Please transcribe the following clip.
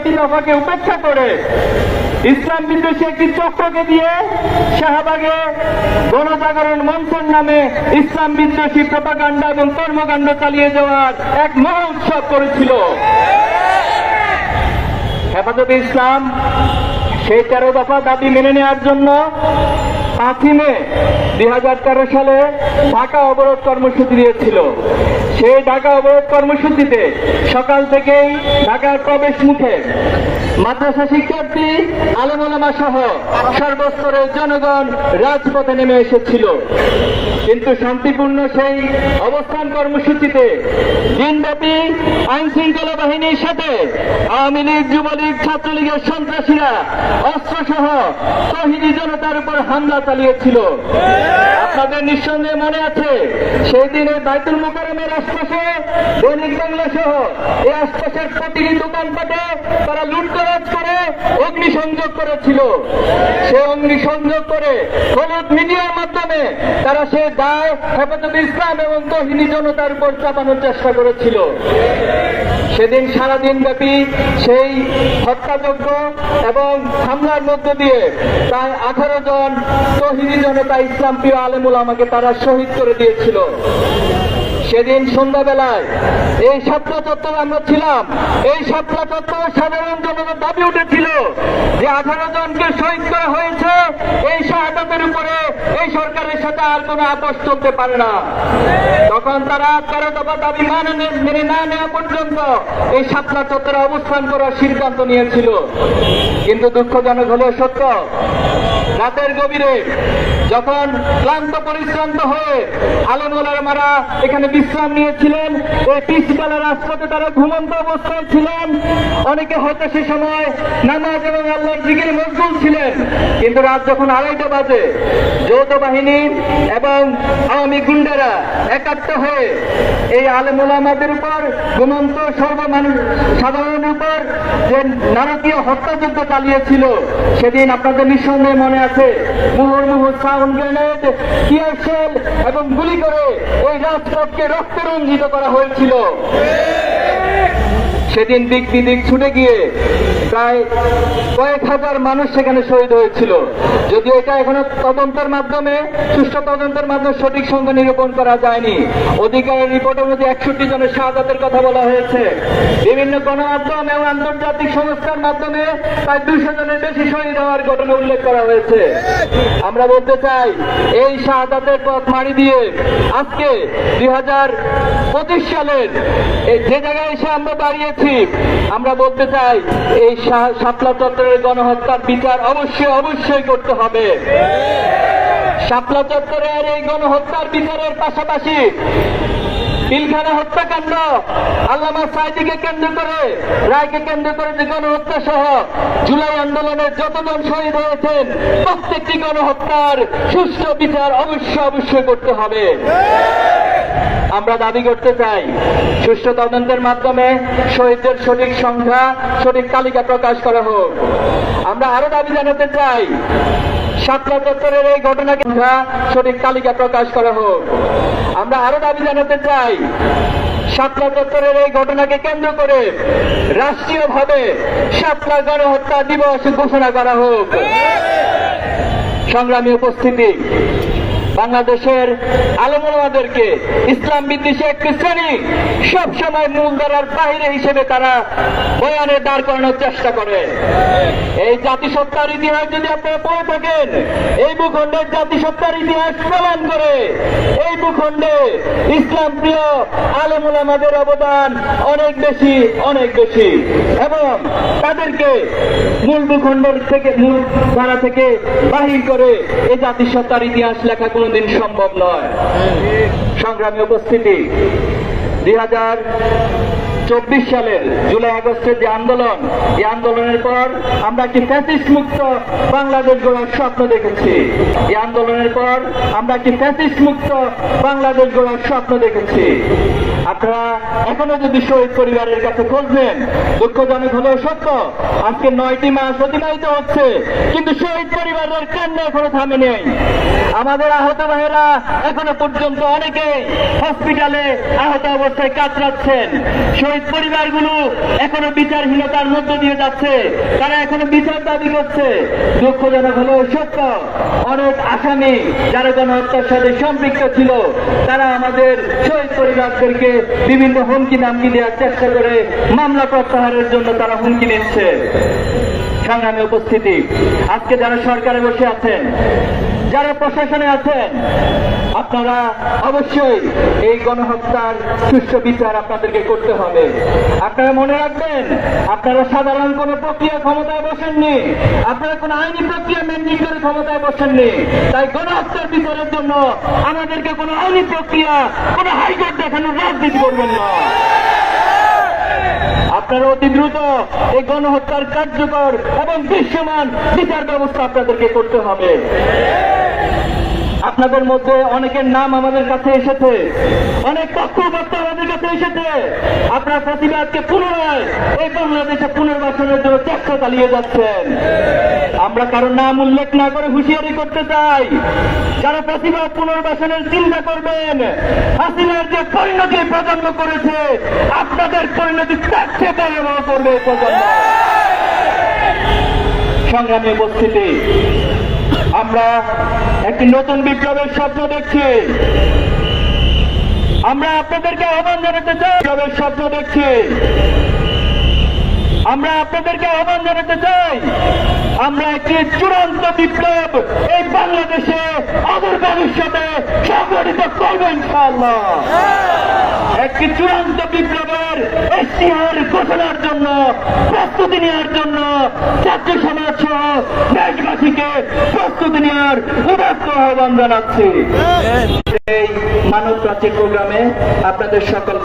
ছয়টি দফাকে উপেক্ষা করে ইসলাম বিদ্বেষী একটি চক্রকে দিয়ে শাহবাগে গণজাগরণ মঞ্চের নামে ইসলাম বিদ্বেষী প্রপাগান্ডা এবং কর্মকাণ্ড চালিয়ে যাওয়ার এক মহা উৎসব করেছিল। হেফাজতে ইসলাম সেই 13 দফা দাবি মেনে নেওয়ার জন্য 5 মে 2013 সালে ঢাকা অবরোধ কর্মসূচি দিয়েছিল। সেই ঢাকা অবরোধ কর্মসূচিতে সকাল থেকেই ঢাকার প্রবেশ মুখে মাদ্রাসা শিক্ষার্থী, আলেম ওলামা সহ সর্বস্তরের জনগণ রাজপথে নেমে এসেছিল। কিন্তু শান্তিপূর্ণ সেই অবস্থান কর্মসূচিতে দিনব্যাপী আইন শৃঙ্খলা বাহিনীর সাথে আওয়ামী লীগ, যুবলীগ, ছাত্রলীগের সন্ত্রাসীরা অস্ত্রসহ তৌহিদি জনতার উপর হামলা চালিয়েছিল। আপনাদের নিঃসন্দেহে মনে আছে, সেই দিনে বাইতুল মুকাররমের আশপাশে, দৈনিক বাংলা সহ এই আশপাশের প্রতিটি দোকানপাটে তারা লুটতরাজ করে অগ্নিসংযোগ করেছিল। সে অগ্নিসংযোগ করে হলুদ মিডিয়ার মাধ্যমে তারা সে দায় হেফাজতে ইসলাম এবং তৌহিদি জনতার উপর চাপানোর চেষ্টা করেছিল। সেদিন সারাদিন ব্যাপী সেই হত্যাযজ্ঞ এবং হামলার মধ্য দিয়ে প্রায় 18 জন তৌহিদি জনতা, ইসলাম প্রিয় আলেম ওলামাকে তারা শহীদ করে দিয়েছিল। সেদিন সন্ধ্যাবেলায় এই শাপলা চত্বরে আমরা ছিলাম। এই শাপলা চত্বরে সাধারণ জনতার দাবি উঠেছিল যে 18 জনকে শহীদ করা হয়েছে, এই শাহাদাতের উপরে এই সরকারের সাথে আর কোনো আপোষ চলতে পারে না। তখন তারা 13 দফা দাবি মেনে না নেওয়া পর্যন্ত এই শাপলা চত্বরে অবস্থান করার সিদ্ধান্ত নিয়েছিল। কিন্তু দুঃখজনক হলেও সত্য, রাতের গভীরে যখন ক্লান্ত পরিশ্রান্ত হয়ে আলেম ওলামারা এখানে বিশ্রাম নিয়েছিলেন, এই পিচবেলা রাজপথে তারা ঘুমন্ত অবস্থায় ছিলেন। অনেকে হয়তো সে সময় নামাজ এবং আল্লাহর জিকিরে মশগুল ছিলেন। কিন্তু রাত যখন 2:30 বাজে, যৌথ বাহিনী এবং আওয়ামী গুন্ডারা একাত্ম হয়ে এই আলেম ওলামাদের উপর, ঘুমন্ত সাধারণের উপর যে নারকীয় হত্যাযজ্ঞ চালিয়েছিল, সেদিন আপনাদের নিঃসন্দেহে মনে আছে, মুহুর্মুহু সাউন্ড গ্রেনেড, টিয়ার শেল এবং গুলি করে ওই রাজপথকে রক্তে রঞ্জিত করা হয়েছিল। সেদিন দিক বিদিক ছুটে গিয়ে প্রায় কয়েক হাজার মানুষ সেখানে শহীদ হয়েছিল। যদিও এটা এখনো তদন্তের মাধ্যমে, সুষ্ঠু তদন্তের মাধ্যমে সঠিক সংখ্যা নিরূপণ করা যায়নি। অধিকারের রিপোর্ট অনুযায়ী 61 জনের শাহাদাতের কথা বলা হয়েছে। বিভিন্ন গণমাধ্যম এবং আন্তর্জাতিক সংস্থার মাধ্যমে প্রায় 200 জনের বেশি শহীদ হওয়ার ঘটনা উল্লেখ করা হয়েছে। আমরা বলতে চাই, এই শাহাদাতের পথ মারি দিয়ে আজকে 2025 সালের যে জায়গায় এসে আমরা দাঁড়িয়েছি, আমরা বলতে চাই এই শাপলা চত্বরের গণহত্যার বিচার অবশ্যই করতে হবে। শাপলা চত্বরের এই গণহত্যার বিচারের পাশাপাশি পিলখানা হত্যাকাণ্ড, আল্লামা সাঈদীকে কেন্দ্র করে, রায়কে কেন্দ্র করে যে গণহত্যা সহ জুলাই আন্দোলনের যতজন শহীদ হয়েছেন, প্রত্যেকটি গণহত্যার সুষ্ঠু বিচার অবশ্যই করতে হবে। আমরা দাবি করতে চাই, সুষ্ঠু তদন্তের মাধ্যমে শহীদদের সঠিক সংখ্যা, সঠিক তালিকা প্রকাশ করা হোক। আমরা আরো দাবি জানাতে চাই, শাপলা চত্বরের এই ঘটনাকে সঠিক তালিকা প্রকাশ করা হোক। আমরা আরো দাবি জানাতে চাই, শাপলা চত্বরের এই ঘটনাকে কেন্দ্র করে রাষ্ট্রীয়ভাবে শাপলা গণহত্যা দিবস ঘোষণা করা হোক। সংগ্রামী উপস্থিতি, বাংলাদেশের আলেম ওলামাদেরকে ইসলাম বিদ্বেষী একটি শ্রেণী সবসময় মূলধারার বাহিরে হিসেবে তারা বয়ানে দাঁড় করানোর চেষ্টা করে। এই জাতিসত্তার ইতিহাস যদি আপনারা পড়ে থাকেন, এই ভূখণ্ডের জাতিসত্তার ইতিহাস প্রমাণ করে এই ভূখণ্ডে ইসলাম প্রিয় আলেম ওলামাদের অবদান অনেক বেশি, এবং তাদেরকে মূল ভূখণ্ডের থেকে, মূল ধারা থেকে বাহির করে এই জাতিসত্তার ইতিহাস লেখা কোনদিন সম্ভব নয়। সংগ্রামী উপস্থিতি, 2024 সালের জুলাই আগস্টের যে আন্দোলন, এই আন্দোলনের পর আমরা একটি ফ্যাসিস্ট মুক্ত বাংলাদেশ গড়ার স্বপ্ন দেখেছি। এই আন্দোলনের পর আমরা একটি ফ্যাসিস্ট মুক্ত বাংলাদেশ গড়ার স্বপ্ন দেখেছি। আপনারা এখনো যদি শহীদ পরিবারের কাছে খুঁজবেন, দুঃখজনক হলেও সত্য, আজকে 9টি মাস অতিবাহিত হচ্ছে, কিন্তু শহীদ পরিবারের কান্না এখনো থামে নেই। আমাদের আহত ভাইয়েরা এখনো পর্যন্ত অনেকেই হসপিটালে আহত অবস্থায় কাতরাচ্ছেন। শহীদ পরিবারগুলো এখনো বিচারহীনতার মধ্য দিয়ে যাচ্ছে, তারা এখনো বিচার দাবি করছে। দুঃখজনক হলেও সত্য, অনেক আসামি যারা গণহত্যার সাথে সম্পৃক্ত ছিল তারা আমাদের শহীদ পরিবারদেরকে বিভিন্ন হুমকি নামকি দেওয়ার চেষ্টা করে মামলা প্রত্যাহারের জন্য তারা হুমকি নিচ্ছে। সংগ্রামে উপস্থিতি, আজকে যারা সরকারে বসে আছেন, যারা প্রশাসনে আছেন, আপনারা অবশ্যই এই গণহত্যার সুষ্ঠু বিচার আপনাদেরকে করতে হবে। আপনারা মনে রাখবেন, আপনারা সাধারণ কোন প্রক্রিয়া ক্ষমতায় বসেননি, আপনারা কোন আইনি প্রক্রিয়া মেনটেন করে ক্ষমতায় বসেননি। তাই গণহত্যার বিচারের জন্য আমাদেরকে কোন আইনি প্রক্রিয়া, কোন হাইকোর্ট দেখানোর রাজনীতি করবেন না। আপনারা অতি দ্রুত এই গণহত্যার কার্যকর এবং দৃশ্যমান বিচার ব্যবস্থা আপনাদেরকে করতে হবে। আপনাদের মধ্যে অনেকের নাম আমাদের কাছে এসেছে, অনেক তথ্যপত্র আমাদের কাছে এসেছে। আপনার প্রতিবাদকে পুনরায় এই বাংলাদেশে পুনর্বাসনের জন্য চেষ্টা চালিয়ে যাচ্ছেন। আমরা কারো নাম উল্লেখ না করে হুঁশিয়ারি করতে চাই, যারা প্রতিবাদ পুনর্বাসনের চিন্তা করবেন, হাসিনার যে পরিণতি প্রজন্ম করেছে, আপনাদের পরিণতি তার চেয়ে ভয়াবহ করবে প্রজন্ম। সংগ্রামী উপস্থিতি, আমরা একটি নতুন বিপ্লবের স্বপ্ন দেখছি। আমরা আপনাদেরকে আহ্বান জানাতে চাই, বিপ্লবের স্বপ্ন দেখছি। আমরা আপনাদেরকে আহ্বান জানাতে চাই, আমরা একটি চূড়ান্ত বিপ্লব এই বাংলাদেশে অদূর ভবিষ্যতে সংগঠিত করব ইনশাআল্লাহ। একটি চূড়ান্ত বিপ্লবের ইশতিহার ঘোষণার জন্য প্রস্তুতি নেওয়ার জন্য ছাত্র সমাজ সহ দেশবাসীকে প্রস্তুতি নেওয়ার উদাত্ত আহ্বান জানাচ্ছি। এই মানব প্রাচীর প্রোগ্রামে আপনাদের সকল